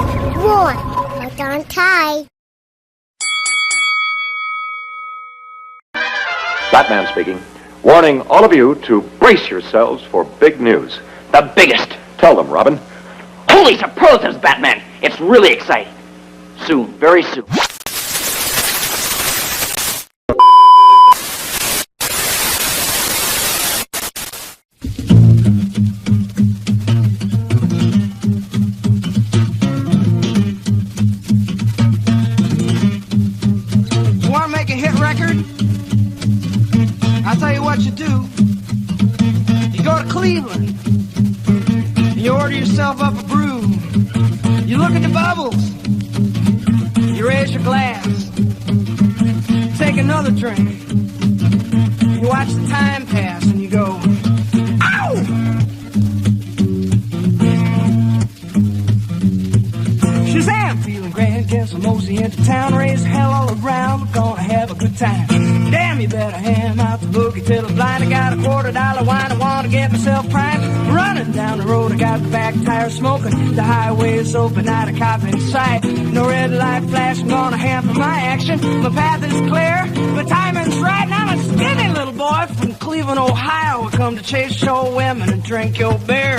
one. Hold on tight. Batman speaking. Warning all of you to brace yourselves for big news. The biggest. Tell them, Robin. Holy superlatives, Batman. It's really exciting. Soon, very soon. You want to make a hit record? I'll tell you what you do. You go to Cleveland. You order yourself up a brew. You look at the bubbles. You raise your glass. Take another drink. You watch the time pass and you go, ow! Shazam! Feeling grand, guess I'm mosey into town. Raise hell all around, we're gonna have a good time. Damn, you better ham out the boogie till I'm blind. I got a $quarter wine, I wanna get myself primed. Running down the road, I got the back tire smoking. The highway is open, not a cop in sight. No red light flash, I'm gonna hamper my action. My path is clear, my timing's right. And I'm a skinny little boy from Cleveland, Ohio. I come to chase show women and drink your beer.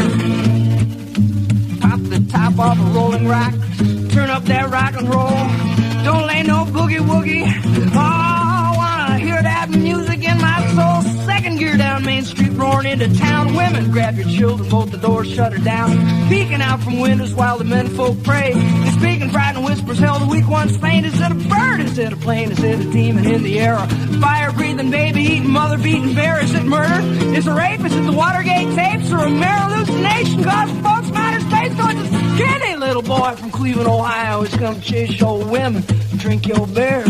Pop the top off a rolling rock, turn up that rock and roll. Don't lay no boogie woogie. Oh, I wanna hear that music in my soul. Second gear down Main Street, roaring into town. Women, grab your children, both the doors shut her down. Peeking out from windows while the men folk pray. They're speaking frightened whispers, hell, the weak one's faint. Is it a bird? Is it a plane? Is it a demon in the air? A fire-breathing, baby-eating, mother-beating bear? Is it murder? Is it rape? Is it the Watergate tapes? Or a mere hallucination? Cause folks matter space, so it's a skinny little boy from Cleveland, Ohio. He's come to chase your women and drink your beer.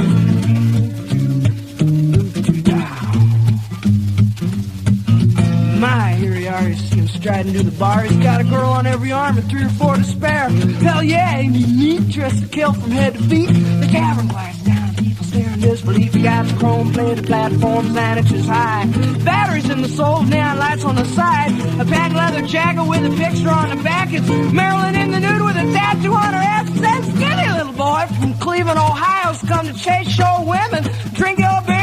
My, here he are, you see him striding to the bar. He's got a girl on every arm and 3 or 4 to spare. Hell yeah, ain't he neat, dressed to kill from head to feet. The tavern quiets down, people stare in disbelief. He got the chrome-plated platforms 9 inches high. Batteries in the soles, neon lights on the side. A patent leather jacket with a picture on the back. It's Marilyn in the nude with a tattoo on her ass. That skinny little boy from Cleveland, Ohio's come to chase show women, drink your beer.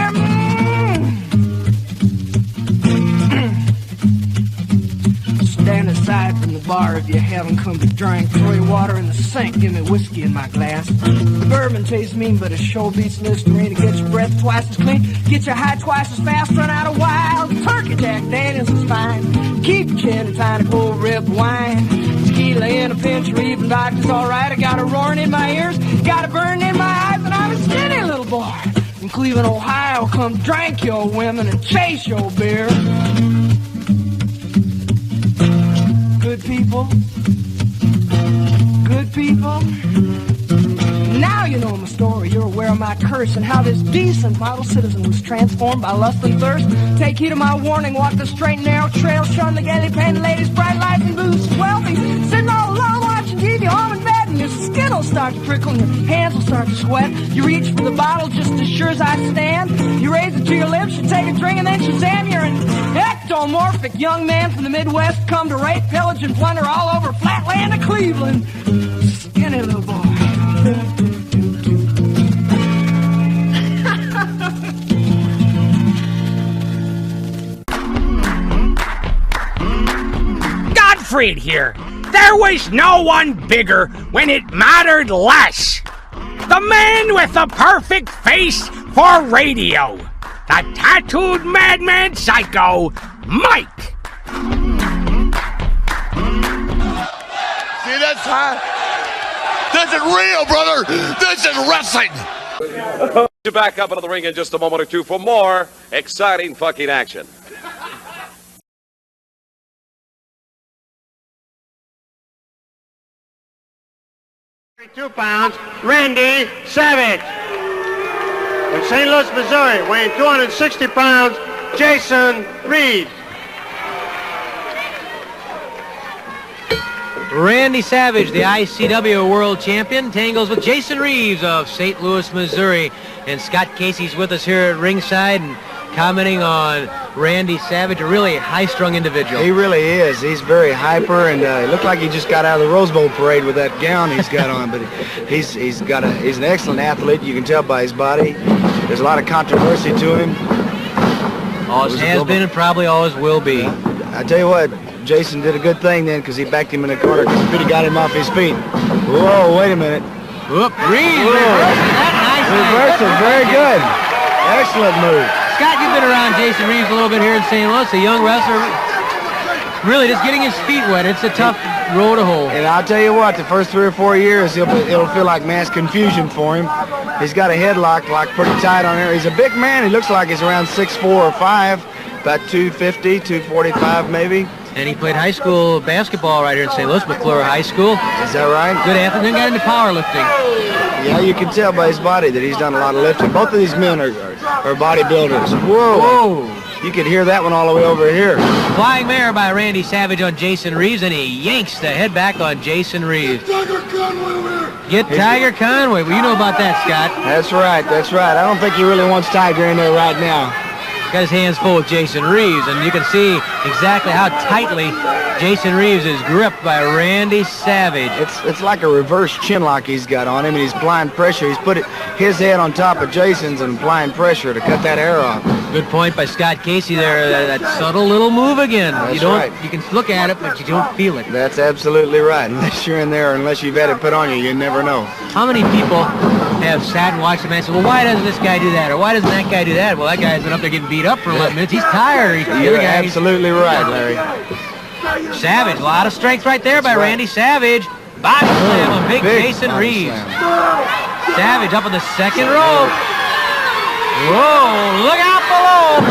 Stand aside from the bar if you haven't come to drink. Throw your water in the sink, give me whiskey in my glass. The bourbon tastes mean, but it sure beats Listerine. It gets your breath twice as clean, get you high twice as fast, run out of wild. Turkey Jack Daniels is fine. Keep your chin and find a cold rib wine. Tequila in a pinch or even vodka's alright. I got a roaring in my ears, got a burning in my eyes, and I'm a skinny little boy from Cleveland, Ohio. Come drink your women and chase your beer. Good people, good people. Now you know my story, you're aware of my curse and how this decent model citizen was transformed by lust and thirst. Take heed of my warning, walk the straight and narrow trail, shun the gaily painted ladies, bright lights and booze. Wealthy, sitting all alone watching TV, home in bed, and your skin will start to prickle and your hands will start to sweat. You reach for the bottle just as sure as I stand. You raise it to your lips, you take a drink, and then Shazam, you're an ectomorphic young man from the Midwest, come to rape, pillage, and plunder all over flatland of Cleveland. Skinny little boy. Godfried here. There was no one bigger when it mattered less. The man with the perfect face for radio. The tattooed madman psycho, Mike. See, that's high. This is real, brother. This is wrestling. To back up into the ring in just a moment or two for more exciting fucking action. 2 pounds, Randy Savage. In St. Louis, Missouri, weighing 260 pounds, Jason Reeves. Randy Savage, the ICW World Champion, tangles with Jason Reeves of St. Louis, Missouri. And Scott Casey's with us here at ringside. And commenting on Randy Savage, a really high-strung individual. He really is. He's very hyper, and it looked like he just got out of the Rose Bowl parade with that gown he's got on. But he's an excellent athlete. You can tell by his body. There's a lot of controversy to him. Always has been and probably always will be. I tell you what, Jason did a good thing then because he backed him in the corner. Could have got him off his feet. Whoa, wait a minute. Whoop, Reeves reversing that nice. Reversal, very good. Excellent move. Scott, you've been around Jason Reeves a little bit here in St. Louis, a young wrestler. Really, just getting his feet wet. It's a tough road to hoe. And I'll tell you what, the first 3 or 4 years, it'll feel like mass confusion for him. He's got a headlock locked pretty tight on there. He's a big man. He looks like he's around 6'4" or 5, about 250, 245 maybe. And he played high school basketball right here in St. Louis, McClure High School. Is that right? Good athlete, then got into powerlifting. Yeah, you can tell by his body that he's done a lot of lifting. Both of these men are bodybuilders. Whoa. Whoa. You could hear that one all the way over here. Flying mare by Randy Savage on Jason Reeves, and he yanks the head back on Jason Reeves. Get Tiger Conway. Well, you know about that, Scott. That's right, that's right. I don't think he really wants Tiger in there right now. Got his hands full with Jason Reeves, and you can see exactly how tightly Jason Reeves is gripped by Randy Savage. It's like a reverse chin lock he's got on him, and he's applying pressure. He's put his head on top of Jason's and applying pressure to cut that hair off. Good point by Scott Casey there. That subtle little move again. That's right. right. You can look at it, but you don't feel it. That's absolutely right. Unless you're in there, unless you've had it put on you, you never know. How many people have sat and watched the man and said, well, why doesn't this guy do that? Or why doesn't that guy do that? Well, that guy's been up there getting beat up for 11 minutes. He's tired. You're absolutely right, Larry. Savage, a lot of strength right there by Randy Savage. Body slam on big Jason Reeves. Savage up on the second rope. Whoa, look out below.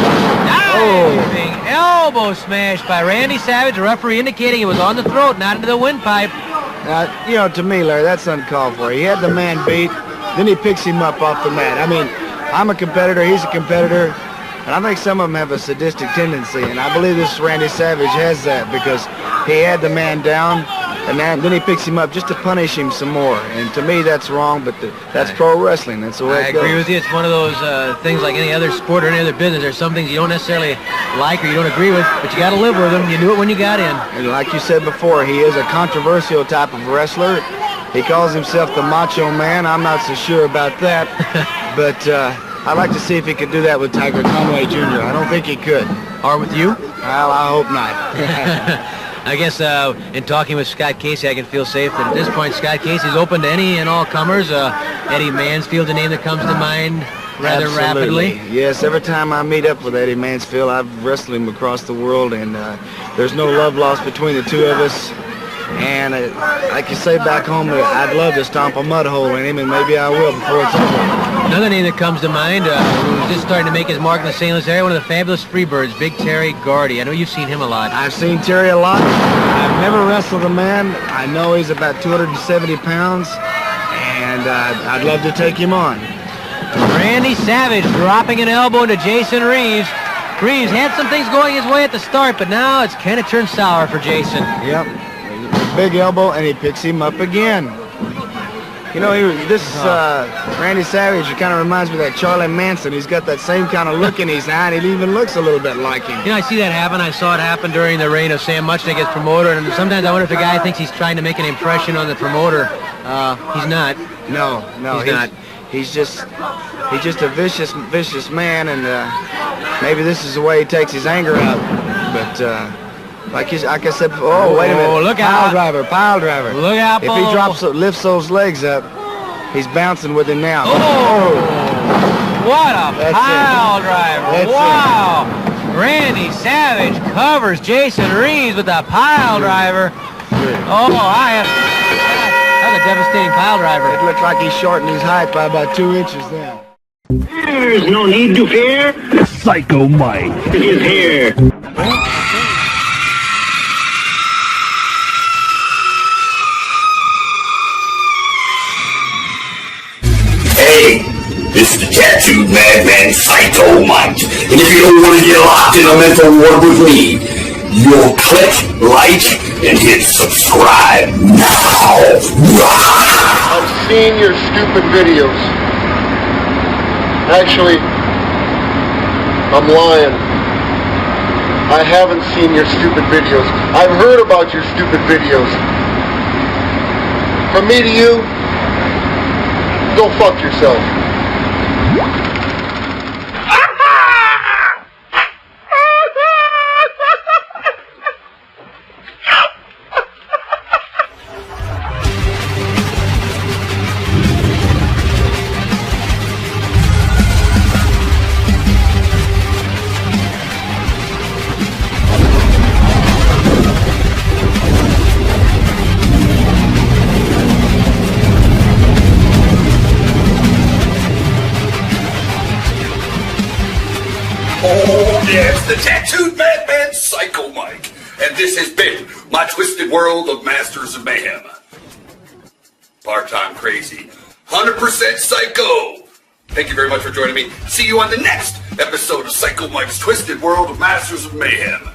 Diving elbow smash by Randy Savage. The referee indicating it was on the throat, not into the windpipe. You know, to me, Larry, that's uncalled for. He had the man beat, then he picks him up off the mat. I mean, I'm a competitor, he's a competitor, and I think some of them have a sadistic tendency, and I believe this Randy Savage has that because he had the man down, and then he picks him up just to punish him some more. And to me, that's wrong, but that's pro wrestling. That's the way it goes. I agree with you. It's one of those things like any other sport or any other business. There's some things you don't necessarily like or you don't agree with, but you got to live with them. You knew it when you got in. And like you said before, he is a controversial type of wrestler. He calls himself the Macho Man. I'm not so sure about that, but I'd like to see if he could do that with Tiger Conway Jr. I don't think he could. Or with you? Well, I hope not. I guess in talking with Scott Casey, I can feel safe that at this point, Scott Casey's open to any and all comers. Eddie Mansfield's a name that comes to mind rather rapidly. Yes, every time I meet up with Eddie Mansfield, I've wrestled him across the world, and there's no love lost between the two of us. And like you say back home, I'd love to stomp a mud hole in him, and maybe I will before it's over. Another name that comes to mind, who's just starting to make his mark in the St. Louis area, one of the fabulous Freebirds, Big Terry Gardy. I know you've seen him a lot. I've seen Terry a lot. I've never wrestled a man. I know he's about 270 pounds, and I'd love to take him on. Randy Savage dropping an elbow into Jason Reeves. Reeves had some things going his way at the start, but now it's kind of turned sour for Jason. Yep. Big elbow, and he picks him up again. You know, Randy Savage kind of reminds me of that Charlie Manson. He's got that same kind of look in his eye, and he even looks a little bit like him. You know, I see that happen. I saw it happen during the reign of Sam Muchnick as promoter, and sometimes I wonder if the guy thinks he's trying to make an impression on the promoter. He's not. No, he's not. He's just a vicious man, and maybe this is the way he takes his anger out. But like I said before, oh, wait a minute. Look out. Pile driver. Look out, If he lifts those legs up, he's bouncing with him now. Oh! What a pile driver. Wow. Randy Savage covers Jason Reeves with a pile driver. Oh, that's a devastating pile driver. It looks like he's shortened his height by about 2 inches then. There's no need to fear. Psycho Mike is here. Hey, this is the tattooed madman Psycho Mike, and if you don't want to get locked in a mental ward with me, you'll click like and hit subscribe now. I've seen your stupid videos. Actually, I'm lying. I haven't seen your stupid videos. I've heard about your stupid videos. From me to you, go fuck yourself. Oh, yes, the tattooed madman Psycho Mike. And this has been my twisted world of Masters of Mayhem. Part-time crazy. 100% psycho. Thank you very much for joining me. See you on the next episode of Psycho Mike's Twisted World of Masters of Mayhem.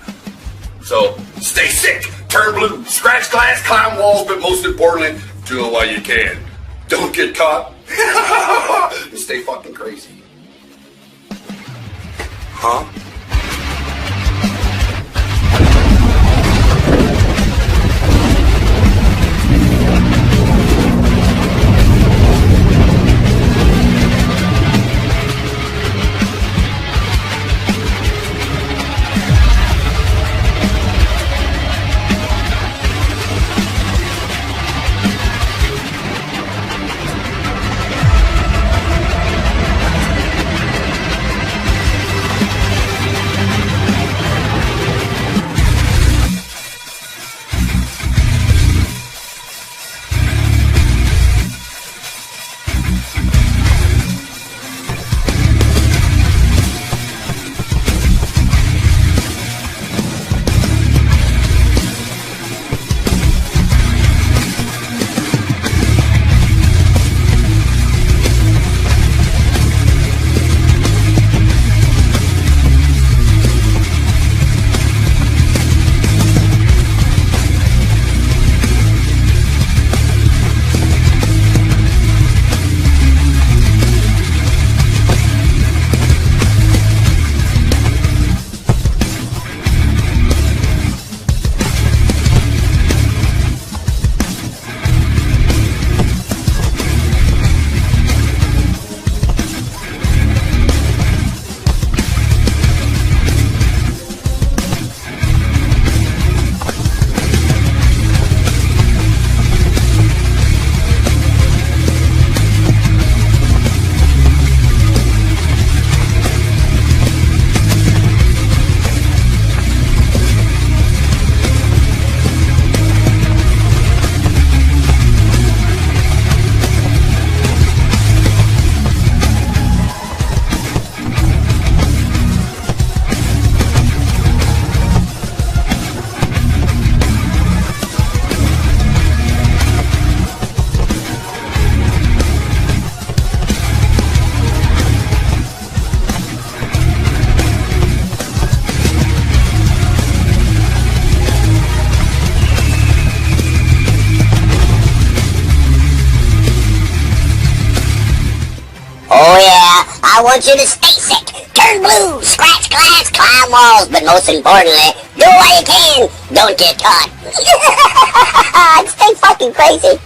So, stay sick, turn blue, scratch glass, climb walls, but most importantly, do it while you can. Don't get caught. And stay fucking crazy. Huh? I want you to stay sick, turn blue, scratch glass, climb walls, but most importantly, do what you can, don't get caught. Stay fucking crazy.